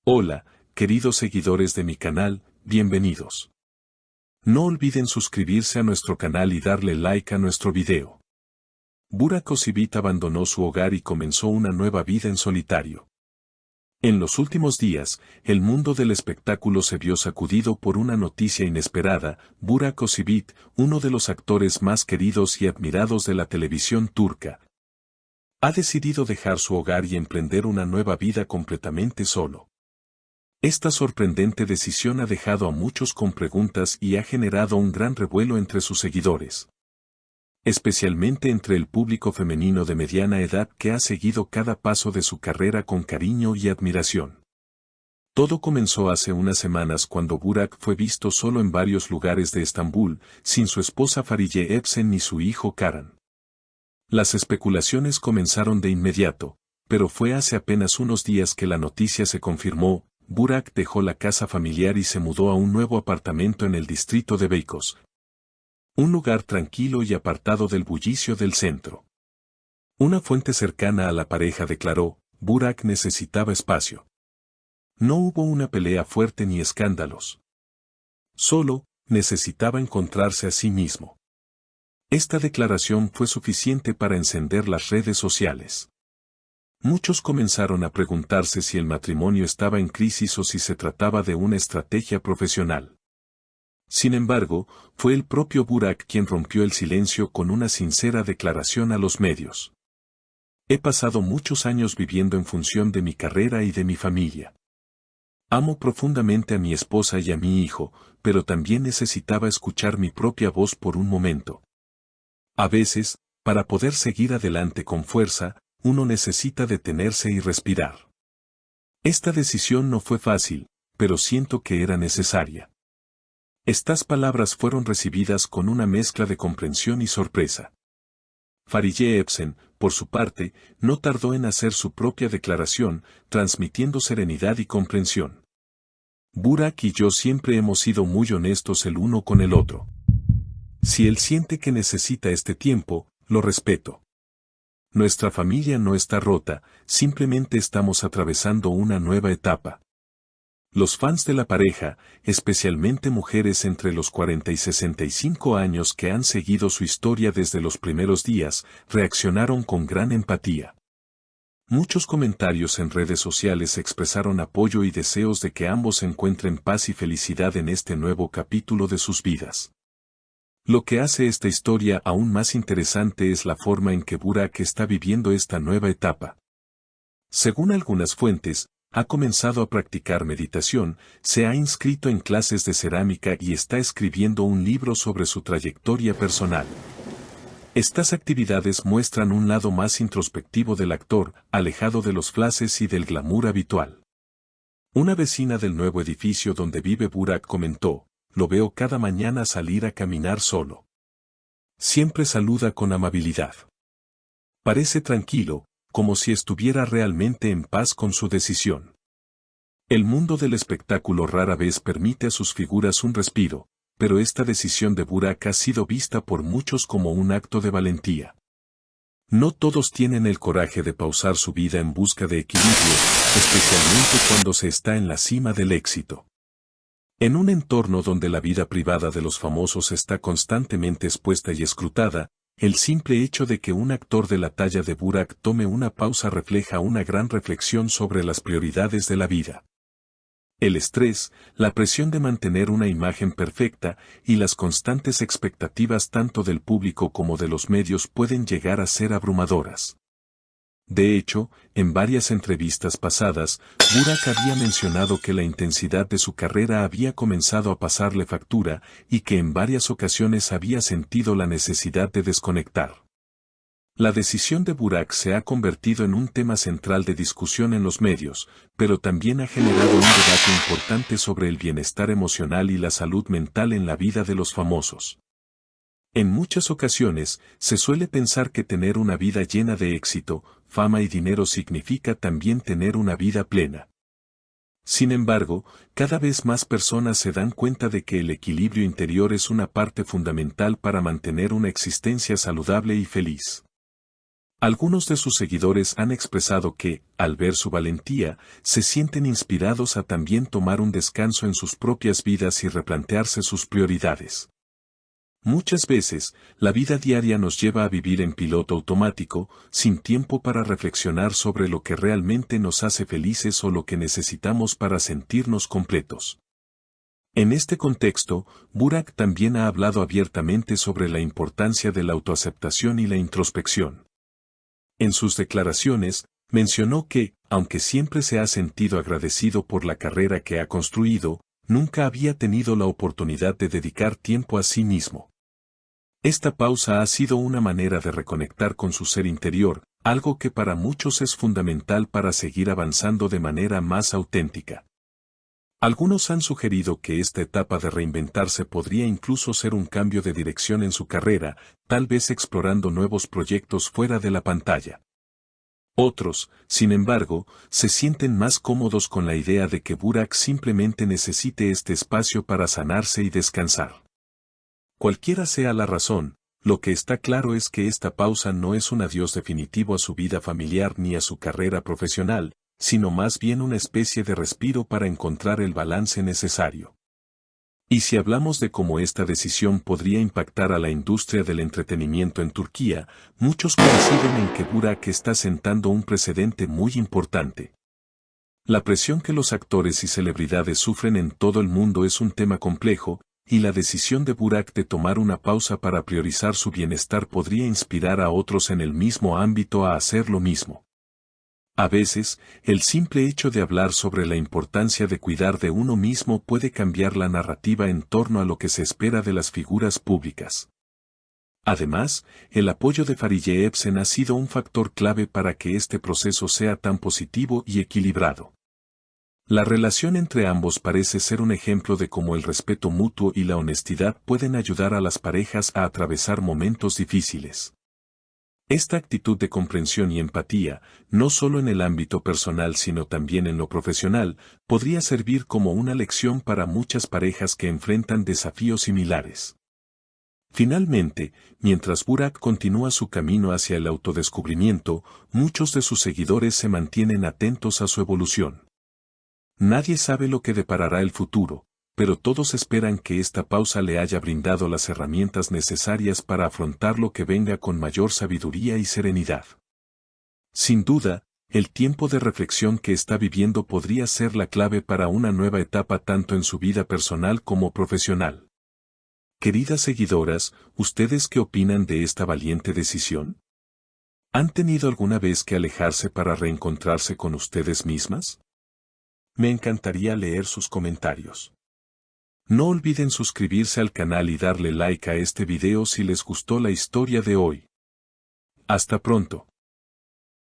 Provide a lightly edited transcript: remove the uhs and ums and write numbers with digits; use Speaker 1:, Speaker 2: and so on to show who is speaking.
Speaker 1: Hola, queridos seguidores de mi canal, bienvenidos. No olviden suscribirse a nuestro canal y darle like a nuestro video. Burak Özçivit abandonó su hogar y comenzó una nueva vida en solitario. En los últimos días, el mundo del espectáculo se vio sacudido por una noticia inesperada. Burak Özçivit, uno de los actores más queridos y admirados de la televisión turca, ha decidido dejar su hogar y emprender una nueva vida completamente solo. Esta sorprendente decisión ha dejado a muchos con preguntas y ha generado un gran revuelo entre sus seguidores, especialmente entre el público femenino de mediana edad que ha seguido cada paso de su carrera con cariño y admiración. Todo comenzó hace unas semanas cuando Burak fue visto solo en varios lugares de Estambul, sin su esposa Fariye Epsen ni su hijo Karan. Las especulaciones comenzaron de inmediato, pero fue hace apenas unos días que la noticia se confirmó. Burak dejó la casa familiar y se mudó a un nuevo apartamento en el distrito de Beykoz, un lugar tranquilo y apartado del bullicio del centro. Una fuente cercana a la pareja declaró: Burak necesitaba espacio. No hubo una pelea fuerte ni escándalos. Solo necesitaba encontrarse a sí mismo. Esta declaración fue suficiente para encender las redes sociales. Muchos comenzaron a preguntarse si el matrimonio estaba en crisis o si se trataba de una estrategia profesional. Sin embargo, fue el propio Burak quien rompió el silencio con una sincera declaración a los medios. He pasado muchos años viviendo en función de mi carrera y de mi familia. Amo profundamente a mi esposa y a mi hijo, pero también necesitaba escuchar mi propia voz por un momento. A veces, para poder seguir adelante con fuerza, uno necesita detenerse y respirar. Esta decisión no fue fácil, pero siento que era necesaria. Estas palabras fueron recibidas con una mezcla de comprensión y sorpresa. Fariye Epsen, por su parte, no tardó en hacer su propia declaración, transmitiendo serenidad y comprensión. Burak y yo siempre hemos sido muy honestos el uno con el otro. Si él siente que necesita este tiempo, lo respeto. Nuestra familia no está rota, simplemente estamos atravesando una nueva etapa. Los fans de la pareja, especialmente mujeres entre los 40 y 65 años que han seguido su historia desde los primeros días, reaccionaron con gran empatía. Muchos comentarios en redes sociales expresaron apoyo y deseos de que ambos encuentren paz y felicidad en este nuevo capítulo de sus vidas. Lo que hace esta historia aún más interesante es la forma en que Burak está viviendo esta nueva etapa. Según algunas fuentes, ha comenzado a practicar meditación, se ha inscrito en clases de cerámica y está escribiendo un libro sobre su trayectoria personal. Estas actividades muestran un lado más introspectivo del actor, alejado de los flashes y del glamour habitual. Una vecina del nuevo edificio donde vive Burak comentó: lo veo cada mañana salir a caminar solo. Siempre saluda con amabilidad. Parece tranquilo, como si estuviera realmente en paz con su decisión. El mundo del espectáculo rara vez permite a sus figuras un respiro, pero esta decisión de Burak ha sido vista por muchos como un acto de valentía. No todos tienen el coraje de pausar su vida en busca de equilibrio, especialmente cuando se está en la cima del éxito. En un entorno donde la vida privada de los famosos está constantemente expuesta y escrutada, el simple hecho de que un actor de la talla de Burak tome una pausa refleja una gran reflexión sobre las prioridades de la vida. El estrés, la presión de mantener una imagen perfecta y las constantes expectativas tanto del público como de los medios pueden llegar a ser abrumadoras. De hecho, en varias entrevistas pasadas, Burak había mencionado que la intensidad de su carrera había comenzado a pasarle factura y que en varias ocasiones había sentido la necesidad de desconectar. La decisión de Burak se ha convertido en un tema central de discusión en los medios, pero también ha generado un debate importante sobre el bienestar emocional y la salud mental en la vida de los famosos. En muchas ocasiones, se suele pensar que tener una vida llena de éxito, fama y dinero significa también tener una vida plena. Sin embargo, cada vez más personas se dan cuenta de que el equilibrio interior es una parte fundamental para mantener una existencia saludable y feliz. Algunos de sus seguidores han expresado que, al ver su valentía, se sienten inspirados a también tomar un descanso en sus propias vidas y replantearse sus prioridades. Muchas veces, la vida diaria nos lleva a vivir en piloto automático, sin tiempo para reflexionar sobre lo que realmente nos hace felices o lo que necesitamos para sentirnos completos. En este contexto, Burak también ha hablado abiertamente sobre la importancia de la autoaceptación y la introspección. En sus declaraciones, mencionó que, aunque siempre se ha sentido agradecido por la carrera que ha construido, nunca había tenido la oportunidad de dedicar tiempo a sí mismo. Esta pausa ha sido una manera de reconectar con su ser interior, algo que para muchos es fundamental para seguir avanzando de manera más auténtica. Algunos han sugerido que esta etapa de reinventarse podría incluso ser un cambio de dirección en su carrera, tal vez explorando nuevos proyectos fuera de la pantalla. Otros, sin embargo, se sienten más cómodos con la idea de que Burak simplemente necesite este espacio para sanarse y descansar. Cualquiera sea la razón, lo que está claro es que esta pausa no es un adiós definitivo a su vida familiar ni a su carrera profesional, sino más bien una especie de respiro para encontrar el balance necesario. Y si hablamos de cómo esta decisión podría impactar a la industria del entretenimiento en Turquía, muchos coinciden en que Burak está sentando un precedente muy importante. La presión que los actores y celebridades sufren en todo el mundo es un tema complejo, y la decisión de Burak de tomar una pausa para priorizar su bienestar podría inspirar a otros en el mismo ámbito a hacer lo mismo. A veces, el simple hecho de hablar sobre la importancia de cuidar de uno mismo puede cambiar la narrativa en torno a lo que se espera de las figuras públicas. Además, el apoyo de Fariye Epsen ha sido un factor clave para que este proceso sea tan positivo y equilibrado. La relación entre ambos parece ser un ejemplo de cómo el respeto mutuo y la honestidad pueden ayudar a las parejas a atravesar momentos difíciles. Esta actitud de comprensión y empatía, no solo en el ámbito personal sino también en lo profesional, podría servir como una lección para muchas parejas que enfrentan desafíos similares. Finalmente, mientras Burak continúa su camino hacia el autodescubrimiento, muchos de sus seguidores se mantienen atentos a su evolución. Nadie sabe lo que deparará el futuro, pero todos esperan que esta pausa le haya brindado las herramientas necesarias para afrontar lo que venga con mayor sabiduría y serenidad. Sin duda, el tiempo de reflexión que está viviendo podría ser la clave para una nueva etapa tanto en su vida personal como profesional. Queridas seguidoras, ¿ustedes qué opinan de esta valiente decisión? ¿Han tenido alguna vez que alejarse para reencontrarse con ustedes mismas? Me encantaría leer sus comentarios. No olviden suscribirse al canal y darle like a este video si les gustó la historia de hoy. Hasta pronto.